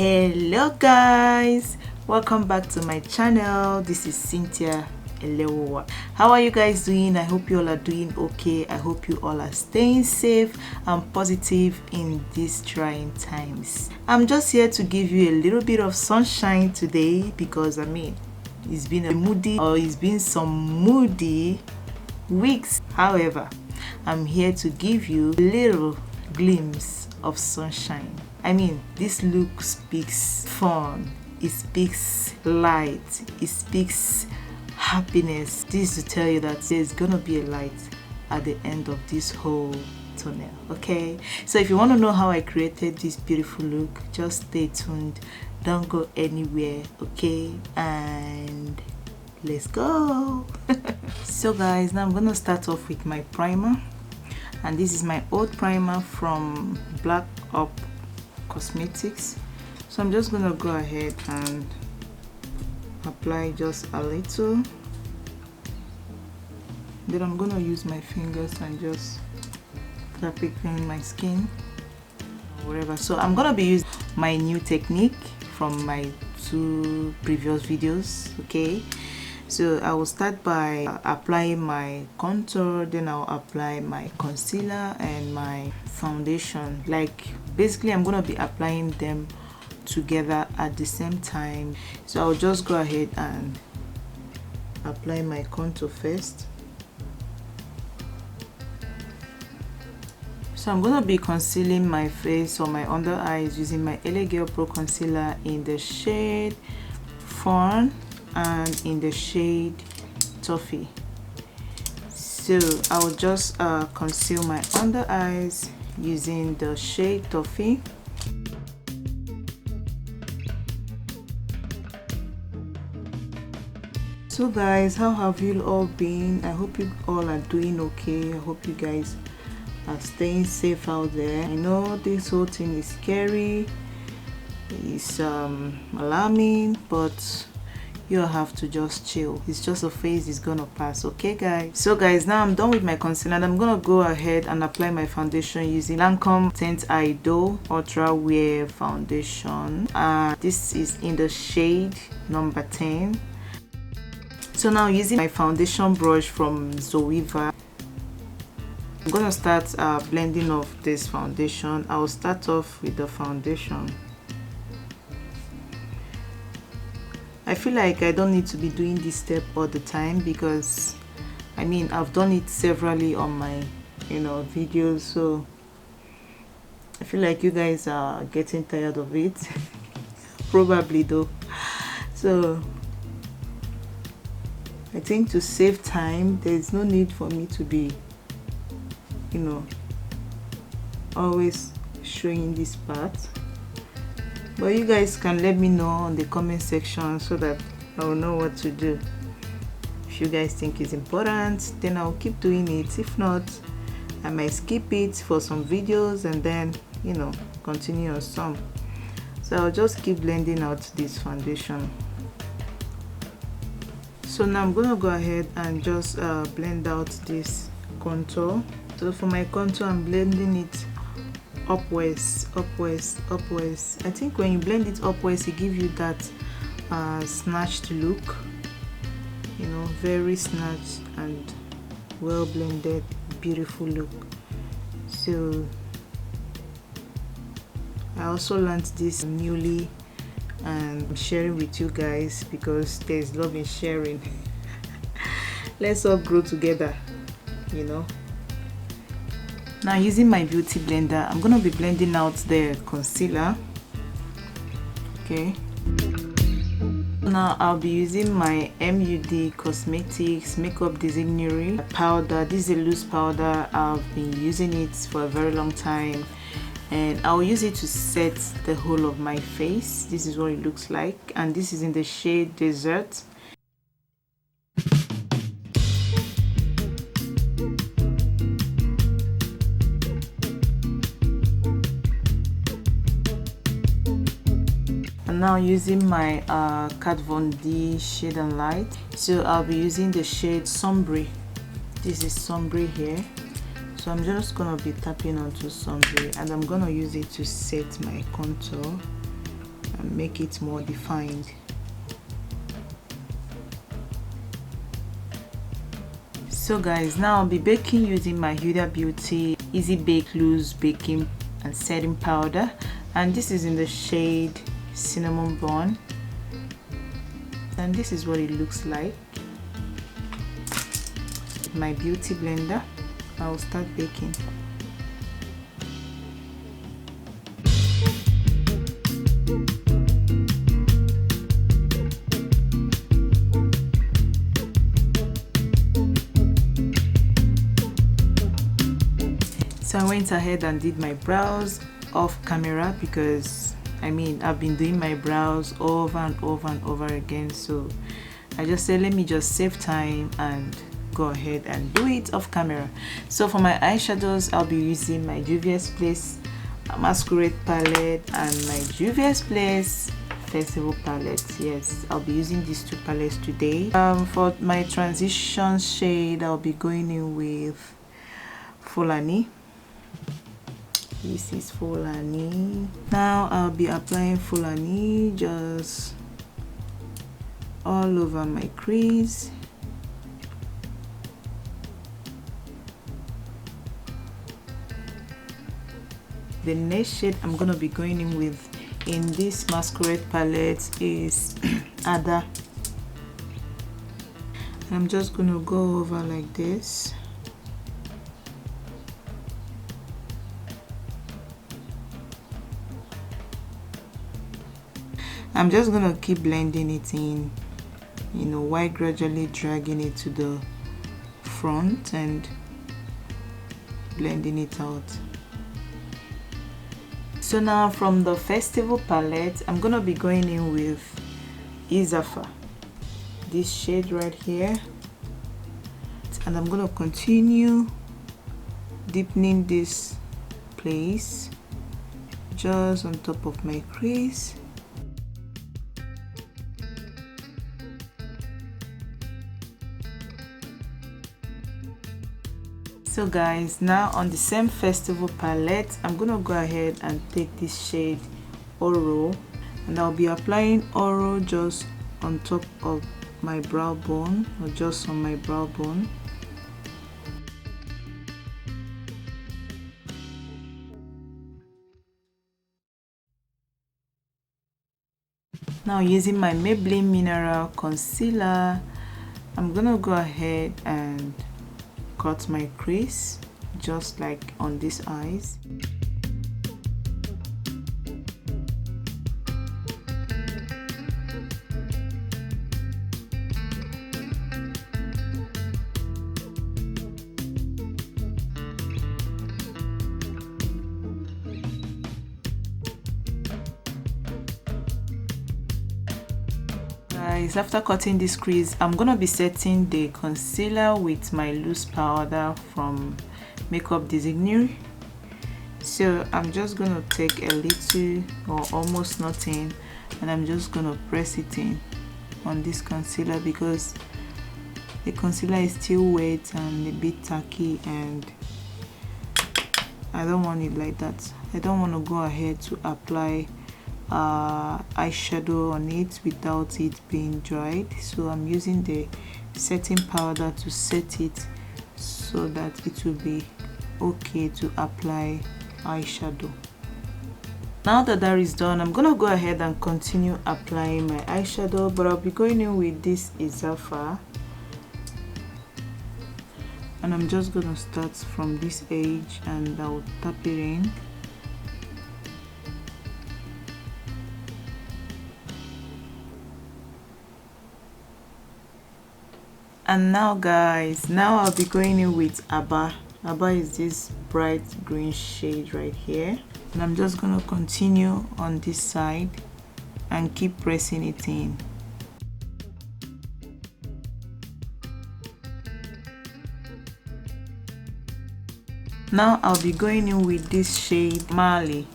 Hello guys, welcome back to my channel. This is Cynthia. Hello, how are you guys doing? I hope you all are doing okay. I hope you all are staying safe and positive in these trying times. I'm just here to give you a little bit of sunshine today because it's been some moody weeks. However, I'm here to give you a little glimpse of sunshine. This look speaks fun, it speaks light, it speaks happiness. This is to tell you that there's gonna be a light at the end of this whole tunnel. Okay, so if you want to know how I created this beautiful look, just stay tuned, don't go anywhere. Okay, and let's go. So guys, now I'm gonna start off with my primer, and this is my old primer from Blackup Cosmetics. So I'm just gonna go ahead and apply just a little, then I'm gonna use my fingers and just tap it in my skin or whatever. So I'm gonna be using my new technique from my two previous videos. Okay, so I will start by applying my contour, then I'll apply my concealer and my foundation. Basically I'm gonna be applying them together at the same time. So I'll just go ahead and apply my contour first. So I'm gonna be concealing my face or my under eyes using my LA Girl Pro Concealer in the shade Fawn and in the shade Toffee. So I will just conceal my under eyes using the shade Toffee. So guys, how have you all been? I hope you all are doing okay. I hope you guys are staying safe out there. I know this whole thing is scary, it's alarming, but you have to just chill. It's just a phase, it's gonna pass. Okay guys, so guys, now I'm done with my concealer and I'm gonna go ahead and apply my foundation using Lancome Tient Idole Ultra Wear Foundation. This is in the shade number 10. So now using my foundation brush from Juvia, I'm gonna start blending off this foundation. I will start off with the foundation. I feel like I don't need to be doing this step all the time because I've done it severally on my videos, so I feel like you guys are getting tired of it. Probably though. So I think to save time, there's no need for me to be always showing this part, but you guys can let me know in the comment section so that I will know what to do. If you guys think it's important, then I'll keep doing it. If not, I might skip it for some videos and then continue on some. So I'll just keep blending out this foundation. So now I'm gonna go ahead and just blend out this contour. So for my contour, I'm blending it upwards, upwards, upwards. I think when you blend it upwards, it gives you that snatched look, very snatched and well blended, beautiful look. So I also learned this newly and I'm sharing with you guys because there's love in sharing. Let's all grow together. Now using my beauty blender, I'm gonna be blending out the concealer. Okay, now I'll be using my MUD Cosmetics Makeup Designory powder. This is a loose powder. I've been using it for a very long time and I'll use it to set the whole of my face. This is what it looks like, and this is in the shade Desert. And now using my Kat Von D Shade and Light, so I'll be using the shade Sombre. This is Sombre here. So I'm just gonna be tapping onto Sombre and I'm gonna use it to set my contour. and make it more defined. So guys, now I'll be baking using my Huda Beauty Easy Bake Loose Baking and Setting Powder, and this is in the shade Cinnamon Bun, and this is what it looks like. With my beauty blender, I'll start baking. So I went ahead and did my brows off camera because I've been doing my brows over and over and over again, so I just said let me just save time and go ahead and do it off camera. So for my eyeshadows, I'll be using my Juvia's Place Masquerade palette and my Juvia's Place Festival palette. Yes, I'll be using these two palettes today. For my transition shade, I'll be going in with Fulani. This is Fulani. Now I'll be applying Fulani just all over my crease. The next shade I'm gonna be going in with in this Masquerade palette is Ada, and I'm just gonna go over like this. I'm just gonna keep blending it in, while gradually dragging it to the front and blending it out. So now from the Festival palette, I'm gonna be going in with Izafa, this shade right here, and I'm gonna continue deepening this place just on top of my crease. So guys, now on the same Festival palette, I'm gonna go ahead and take this shade Oro, and I'll be applying Oro just on top of my brow bone, or just on my brow bone. Now using my Maybelline Mineral Concealer, I'm gonna go ahead and cut my crease just like on these eyes. Guys, after cutting this crease, I'm gonna be setting the concealer with my loose powder from Makeup Designory. So I'm just gonna take a little or almost nothing, and I'm just gonna press it in on this concealer because the concealer is still wet and a bit tacky, and I don't want it like that. I don't want to go ahead to apply eyeshadow on it without it being dried, so I'm using the setting powder to set it so that it will be okay to apply eyeshadow. Now that that is done, I'm gonna go ahead and continue applying my eyeshadow, but I'll be going in with this Izafa, and I'm just gonna start from this edge and I'll tap it in. And now guys, now I'll be going in with Abba. Abba is this bright green shade right here, and I'm just gonna continue on this side and keep pressing it in. Now I'll be going in with this shade Marley,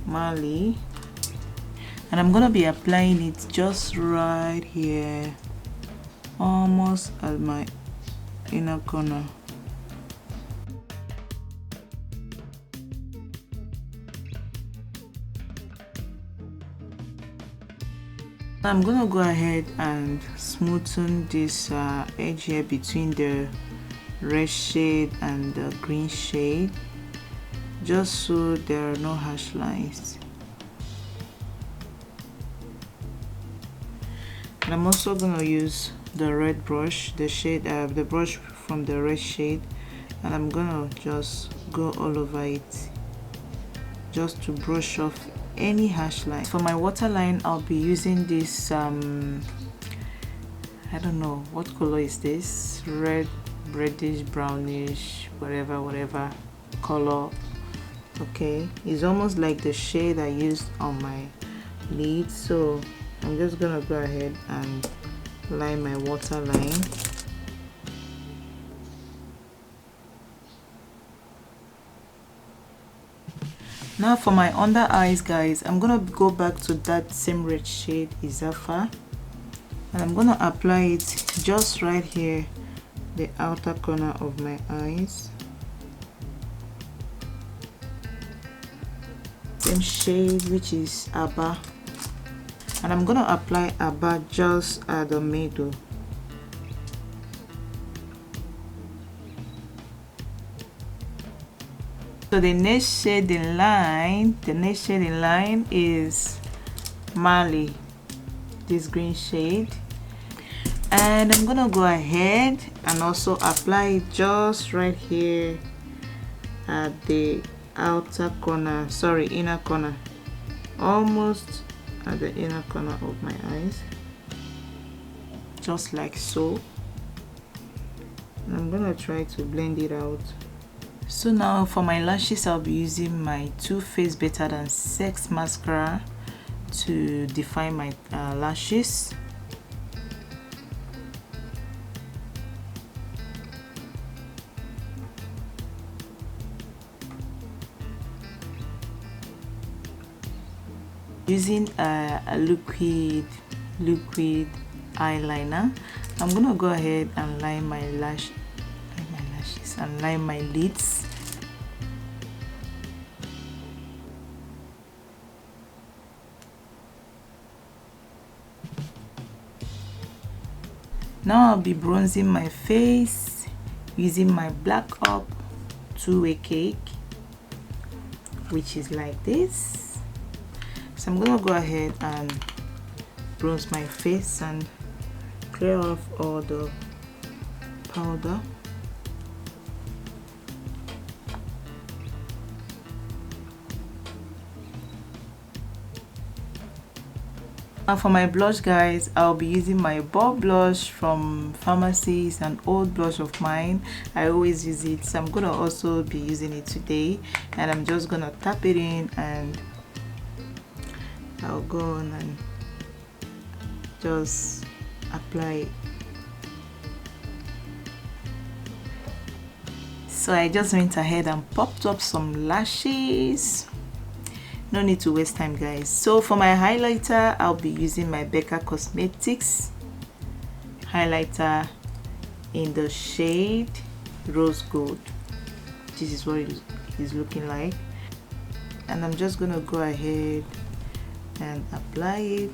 and I'm gonna be applying it just right here, almost at my inner corner. I'm gonna go ahead and smoothen this edge here between the red shade and the green shade, just so there are no harsh lines. And I'm also gonna use the red brush, the brush from the red shade, and I'm gonna just go all over it just to brush off any harsh line. For my waterline, I'll be using this I don't know what color is this, red, reddish, brownish, whatever color. Okay, it's almost like the shade I used on my lid, so I'm just gonna go ahead and line my waterline. Now for my under eyes, guys, I'm gonna go back to that same red shade, Izafa, and I'm gonna apply it just right here, the outer corner of my eyes. Same shade, which is Abba, and I'm gonna apply Abba just at the middle. So the next shade in line, is Mali, this green shade, and I'm gonna go ahead and also apply it just right here at the outer corner, sorry, inner corner, almost at the inner corner of my eyes, just like so. And I'm gonna try to blend it out. So now for my lashes, I'll be using my Too Faced Better Than Sex mascara to define my lashes. Using a liquid eyeliner, I'm gonna go ahead and line my lashes and line my lids. Now I'll be bronzing my face using my Blackup two-way cake, which is like this. So I'm gonna go ahead and bronze my face and clear off all the powder. And for my blush, guys, I'll be using my Bob blush from Farmasi. It's an old blush of mine. I always use it, so I'm gonna also be using it today, and I'm just gonna tap it in and I'll go on and just apply it. So I just went ahead and popped up some lashes. No need to waste time, guys. So for my highlighter, I'll be using my Becca Cosmetics highlighter in the shade Rose Gold. This is what it is looking like, and I'm just gonna go ahead and apply it.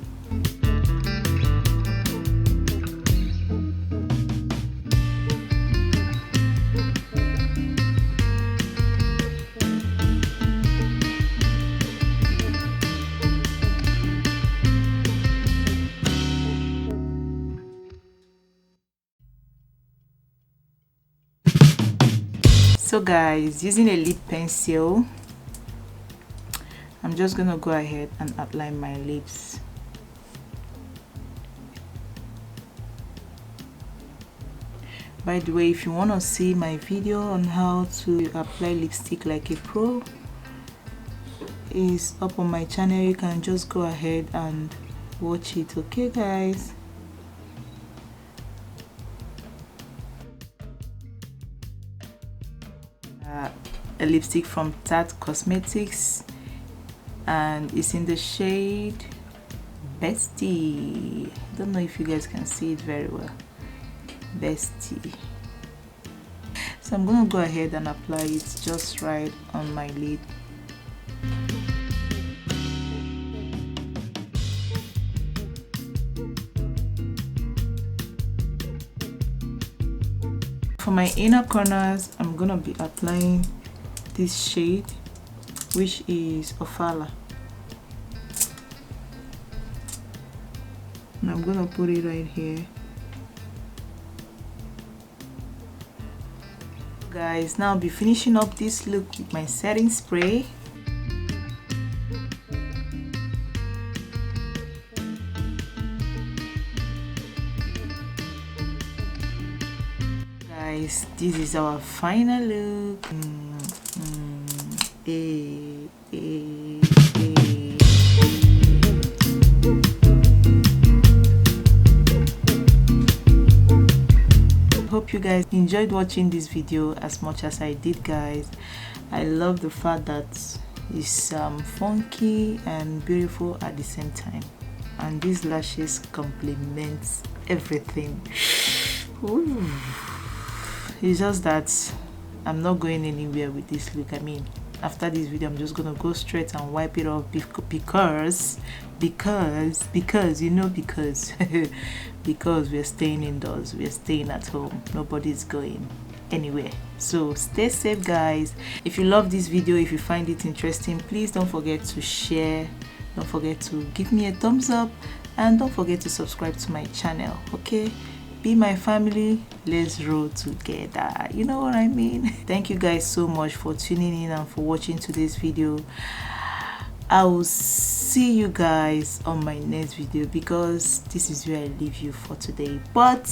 So guys, using a lip pencil, I'm just gonna go ahead and outline my lips. By the way, if you want to see my video on how to apply lipstick like a pro, is up on my channel. You can just go ahead and watch it. Okay guys, a lipstick from Tarte Cosmetics, and it's in the shade Bestie. I don't know if you guys can see it very well. Bestie. So I'm gonna go ahead and apply it just right on my lid. For my inner corners, I'm gonna be applying this shade, which is Ofala, and I'm gonna put it right here. Guys, now I'll be finishing up this look with my setting spray. Guys, this is our final look. Hope you guys enjoyed watching this video as much as I did, guys. I love the fact that it's funky and beautiful at the same time, and these lashes complement everything. Ooh. It's just that I'm not going anywhere with this look. I mean, after this video I'm just gonna go straight and wipe it off because you know, because because we're staying indoors, we're staying at home, nobody's going anywhere. So stay safe, guys. If you love this video, if you find it interesting, please don't forget to share, don't forget to give me a thumbs up, and don't forget to subscribe to my channel. Okay, be my family, let's roll together, you know what I mean. Thank you guys so much for tuning in and for watching today's video. I will see you guys on my next video, because this is where I leave you for today. But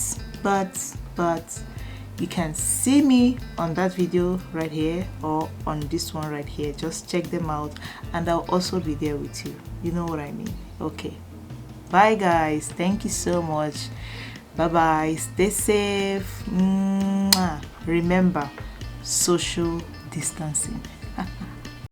you can see me on that video right here or on this one right here. Just check them out and I'll also be there with you, you know what I mean. Okay, bye guys, thank you so much. Bye bye, stay safe. Remember, social distancing.